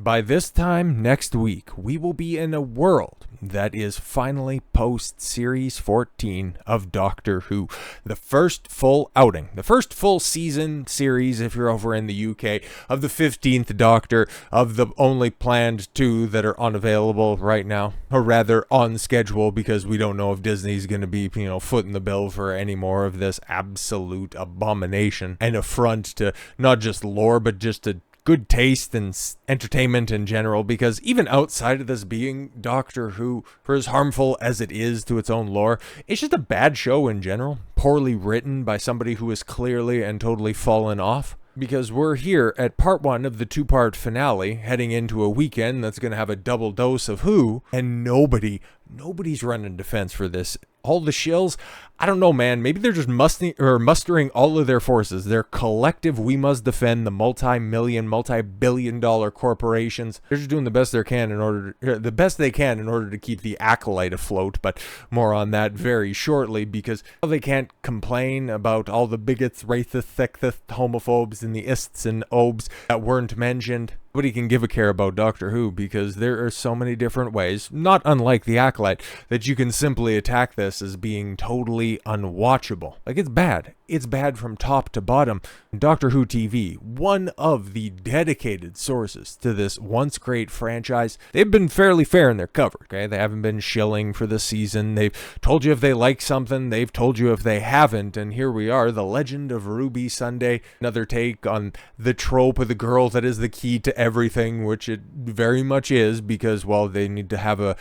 By this time next week, we will be in a world that is finally post-Series 14 of Doctor Who. The first full outing, the first full season series, if you're over in the UK, of the 15th Doctor, of the only planned 2 that are unavailable right now, or rather on schedule, because we don't know if Disney's going to be, footing the bill for any more of this absolute abomination and affront to not just lore, but just to good taste and entertainment in general, because even outside of this being Doctor Who, for as harmful as it is to its own lore, it's just a bad show in general, poorly written by somebody who has clearly and totally fallen off. Because we're here at part 1 of the 2-part finale, heading into a weekend that's going to have a double dose of Who, and nobody's running defense for this. All the shills, I don't know, man. Maybe they're just mustering all of their forces. Their collective, we must defend the multi-million, multi-billion-dollar corporations. They're just doing the best they can in order to keep the acolyte afloat. But more on that very shortly, because they can't complain about all the bigots, racists, sexists, homophobes, and the ists and obes that weren't mentioned. Nobody can give a care about Doctor Who, because there are so many different ways, not unlike the acolyte, that you can simply attack this as being totally unwatchable. Like, it's bad. It's bad from top to bottom. Doctor Who TV, one of the dedicated sources to this once great franchise, they've been fairly fair in their cover, okay? They haven't been shilling for the season. They've told you if they like something, they've told you if they haven't, and here we are, The Legend of Ruby Sunday, another take on the trope of the girl that is the key to everything, which it very much is, because, well, they need to have a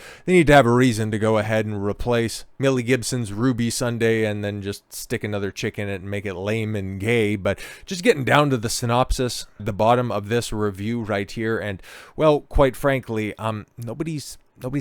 reason to go ahead and replace Millie Gibson's Ruby Sunday and then just stick another chick in it and make it lame and gay. But just getting down to the synopsis, the bottom of this review right here, and, well, quite frankly, nobody's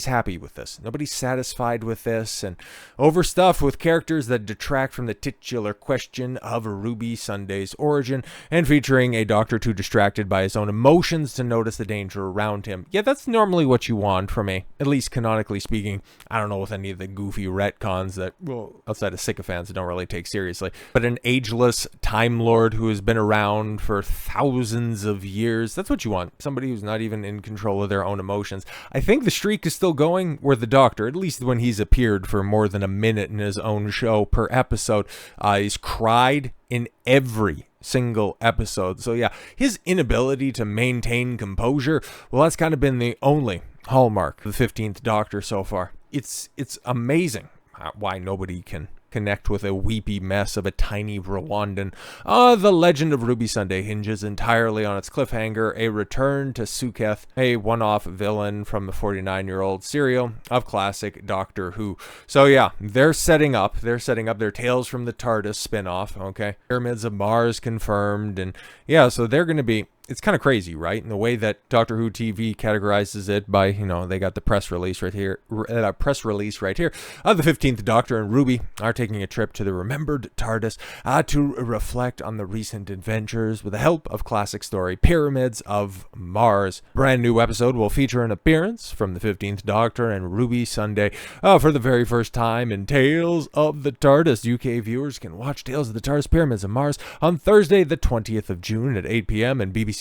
happy with this. Nobody's satisfied with this, and overstuffed with characters that detract from the titular question of Ruby Sunday's origin, and featuring a Doctor too distracted by his own emotions to notice the danger around him. Yeah, that's normally what you want from at least canonically speaking, I don't know with any of the goofy retcons that, well, outside of sycophants, don't really take seriously, but an ageless Time Lord who has been around for thousands of years. That's what you want. Somebody who's not even in control of their own emotions. I think the streak is still going where the Doctor, at least when he's appeared for more than a minute in his own show per episode, he's cried in every single episode. So yeah, his inability to maintain composure, well, that's kind of been the only hallmark of the 15th Doctor so far. It's amazing why nobody can connect with a weepy mess of a tiny Rwandan. The Legend of Ruby Sunday hinges entirely on its cliffhanger, a return to Suketh, a one-off villain from the 49-year-old serial of classic Doctor Who. So yeah, they're setting up their Tales from the TARDIS spin-off, okay? Pyramids of Mars confirmed, and yeah, so they're going to be... It's kind of crazy, right? In the way that Doctor Who TV categorizes it by, they got the press release right here. The 15th Doctor and Ruby are taking a trip to the remembered TARDIS to reflect on the recent adventures with the help of classic story Pyramids of Mars. Brand new episode will feature an appearance from the 15th Doctor and Ruby Sunday for the very first time in Tales of the TARDIS. UK viewers can watch Tales of the TARDIS Pyramids of Mars on Thursday, the 20th of June at 8 p.m. and BBC4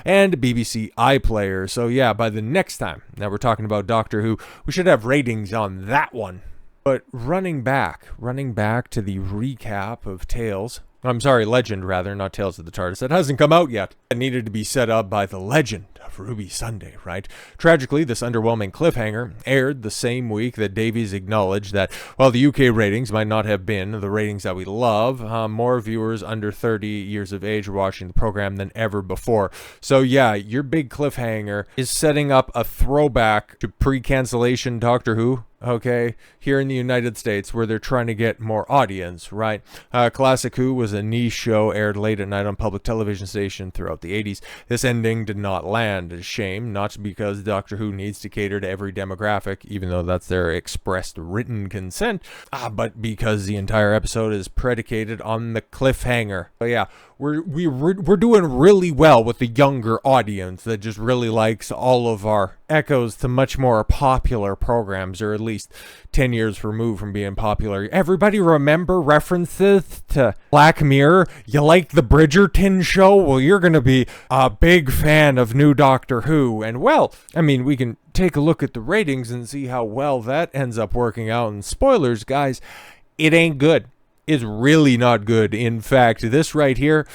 and BBC iPlayer. So yeah, by the next time that we're talking about Doctor Who, we should have ratings on that one. But running back to the recap of Legend rather, not Tales of the TARDIS. That hasn't come out yet. It needed to be set up by The Legend of Ruby Sunday, right? Tragically, this underwhelming cliffhanger aired the same week that Davies acknowledged that while the UK ratings might not have been the ratings that we love, more viewers under 30 years of age are watching the program than ever before. So yeah, your big cliffhanger is setting up a throwback to pre-cancellation Doctor Who, okay, here in the United States, where they're trying to get more audience, right? Classic Who was a niche show aired late at night on public television station throughout the 80s. This ending did not land. A shame, not because Doctor Who needs to cater to every demographic, even though that's their expressed written consent, but because the entire episode is predicated on the cliffhanger. But yeah, we're doing really well with the younger audience that just really likes all of our echoes to much more popular programs, or at least 10 years removed from being popular. Everybody remember references to Black Mirror? You like the Bridgerton show? Well, you're going to be a big fan of new Doctor Who. And well, I mean, we can take a look at the ratings and see how well that ends up working out. And spoilers, guys, it ain't good. It's really not good. In fact, this right here,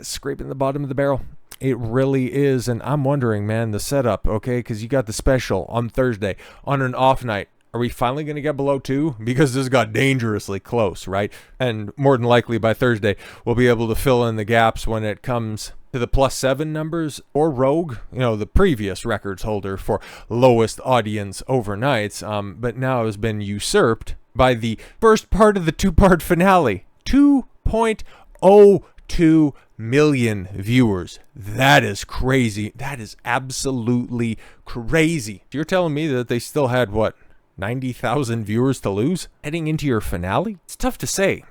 scraping the bottom of the barrel. It really is. And I'm wondering, man, the setup, okay? Because you got the special on Thursday on an off night. Are we finally going to get below 2? Because this got dangerously close, right? And more than likely by Thursday, we'll be able to fill in the gaps when it comes to the +7 numbers, or Rogue, the previous records holder for lowest audience overnights, but now has been usurped by the first part of the 2-part finale. 2.02 million viewers. That is crazy. That is absolutely crazy. You're telling me that they still had, 90,000 viewers to lose heading into your finale? It's tough to say,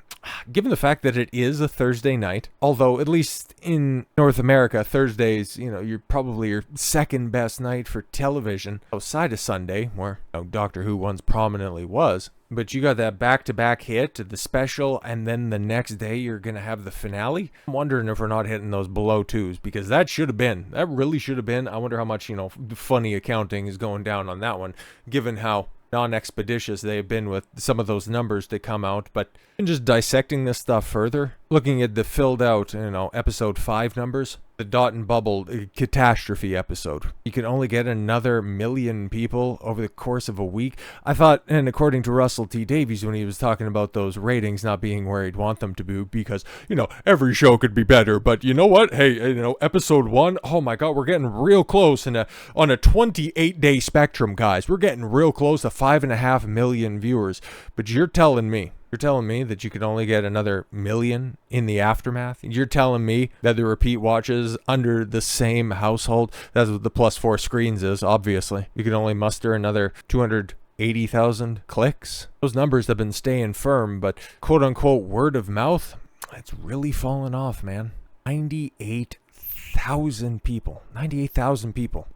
given the fact that it is a Thursday night, although at least in North America, Thursdays, you're probably your second best night for television outside of Sunday, where Doctor Who once prominently was. But you got that back-to-back hit, the special, and then the next day you're going to have the finale. I'm wondering if we're not hitting those below 2s, because that really should have been. I wonder how much, funny accounting is going down on that one, given how non-expeditious they have been with some of those numbers that come out. But just dissecting this stuff further, looking at the filled out, episode 5 numbers, the dot and bubble catastrophe episode, you can only get another 1 million people over the course of a week. I thought, and according to Russell T. Davies, when he was talking about those ratings not being where he'd want them to be, because, every show could be better, but you know what? Hey, episode 1, oh my God, we're getting real close on a 28-day spectrum, guys. We're getting real close to 5.5 million viewers. But you're telling me that you could only get another 1 million in the aftermath? You're telling me that the repeat watches under the same household, that's what the +4 screens is, obviously, you could only muster another 280,000 clicks? Those numbers have been staying firm, but quote-unquote word of mouth, it's really fallen off, man. 98,000 people.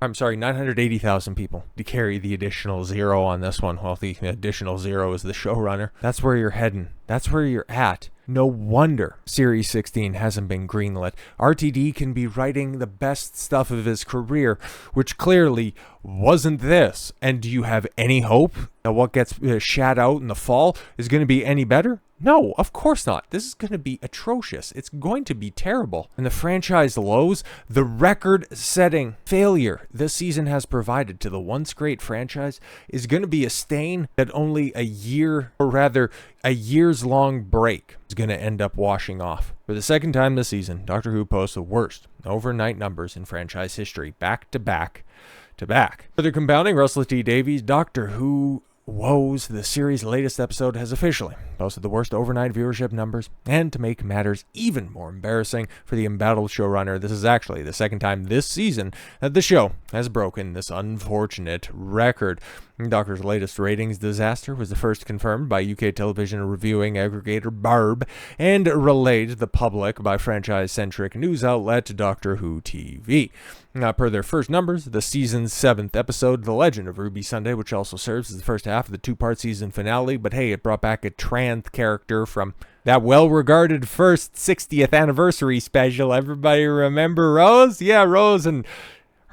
I'm sorry, 980,000 people to carry the additional 0 on this one. Well, the additional 0 is the showrunner. That's where you're heading. That's where you're at. No wonder Series 16 hasn't been greenlit. RTD can be writing the best stuff of his career, which clearly wasn't this. And do you have any hope that what gets shat out in the fall is going to be any better? No, of course not. This is going to be atrocious. It's going to be terrible. And the franchise lows, the record-setting failure this season has provided to the once great franchise is going to be a stain that only a year, or rather a years-long break, is going to end up washing off. For the second time this season, Doctor Who posts the worst overnight numbers in franchise history, back to back to back. Further compounding Russell T. Davies, Doctor Who Woes, the series' latest episode, has officially posted the worst overnight viewership numbers, and to make matters even more embarrassing for the embattled showrunner, this is actually the second time this season that the show has broken this unfortunate record. Doctor's latest ratings disaster was the first confirmed by UK television reviewing aggregator Barb and relayed to the public by franchise-centric news outlet Doctor Who TV. Per their first numbers, the season's 7th episode, The Legend of Ruby Sunday, which also serves as the first half of the 2-part season finale, but hey, it brought back a trans character from that well-regarded first 60th anniversary special. Everybody remember Rose? Yeah, Rose and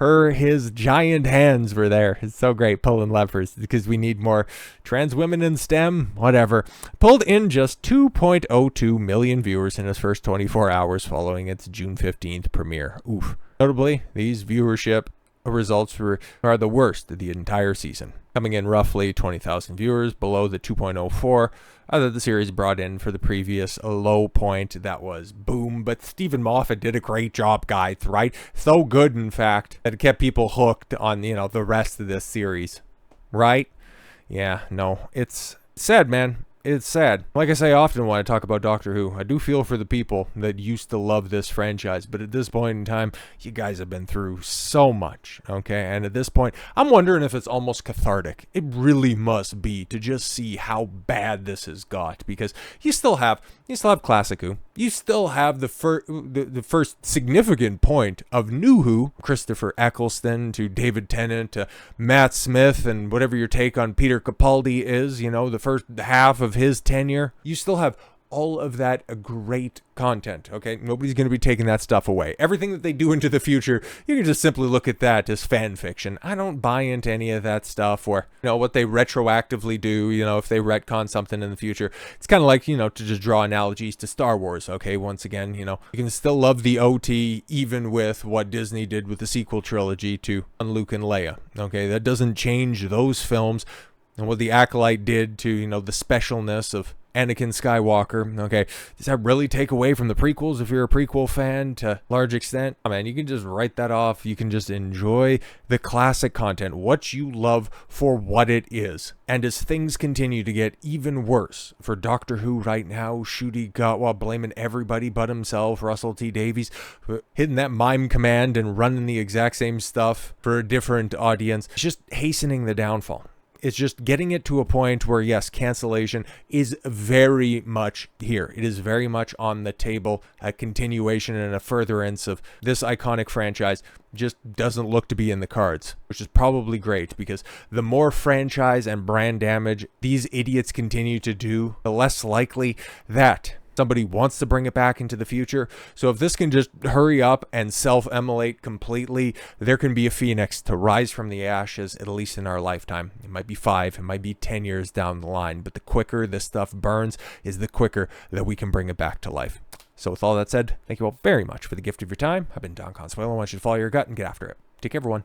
his giant hands were there. It's so great, pulling levers, because we need more trans women in STEM, whatever. Pulled in just 2.02 million viewers in its first 24 hours following its June 15th premiere. Oof. Notably, these viewership results are the worst of the entire season, coming in roughly 20,000 viewers below the 2.04 that the series brought in for the previous low point. That was Boom. But Stephen Moffat did a great job, guys, right? So good, in fact, that it kept people hooked on, the rest of this series, right? Yeah, no, it's sad, man. it's sad. Like I say often when I talk about Doctor Who, I do feel for the people that used to love this franchise, but at this point in time, you guys have been through so much, okay? And at this point, I'm wondering if it's almost cathartic. It really must be, to just see how bad this has got, because you still have Classic Who. You still have the first significant point of New Who, Christopher Eccleston to David Tennant to Matt Smith, and whatever your take on Peter Capaldi is, you know, the first half of his tenure. You still have all of that great content, okay? Nobody's going to be taking that stuff away. Everything that they do into the future, you can just simply look at that as fan fiction. I don't buy into any of that stuff, or, you know, what they retroactively do, you know, if they retcon something in the future. It's kind of like, you know, to just draw analogies to Star Wars, okay? Once again, you know, you can still love the OT even with what Disney did with the sequel trilogy to Luke and Leia, okay? That doesn't change those films and what the Acolyte did to, you know, the specialness of Anakin Skywalker, okay? Does that really take away from the prequels if you're a prequel fan to a large extent? I mean, you can just write that off. You can just enjoy the classic content, what you love for what it is. And as things continue to get even worse for Doctor Who right now, Ncuti Gatwa blaming everybody but himself, Russell T Davies hitting that mime command and running the exact same stuff for a different audience, it's just hastening the downfall. It's just getting it to a point where, yes, cancellation is very much here. It is very much on the table. A continuation and a furtherance of this iconic franchise just doesn't look to be in the cards, which is probably great, because the more franchise and brand damage these idiots continue to do, the less likely that somebody wants to bring it back into the future. So if this can just hurry up and self-immolate completely, there can be a phoenix to rise from the ashes, at least in our lifetime. It might be 5, it might be 10 years down the line, but the quicker this stuff burns is the quicker that we can bring it back to life. So with all that said, thank you all very much for the gift of your time. I've been Don Consuelo. I want you to follow your gut and get after it. Take care, everyone.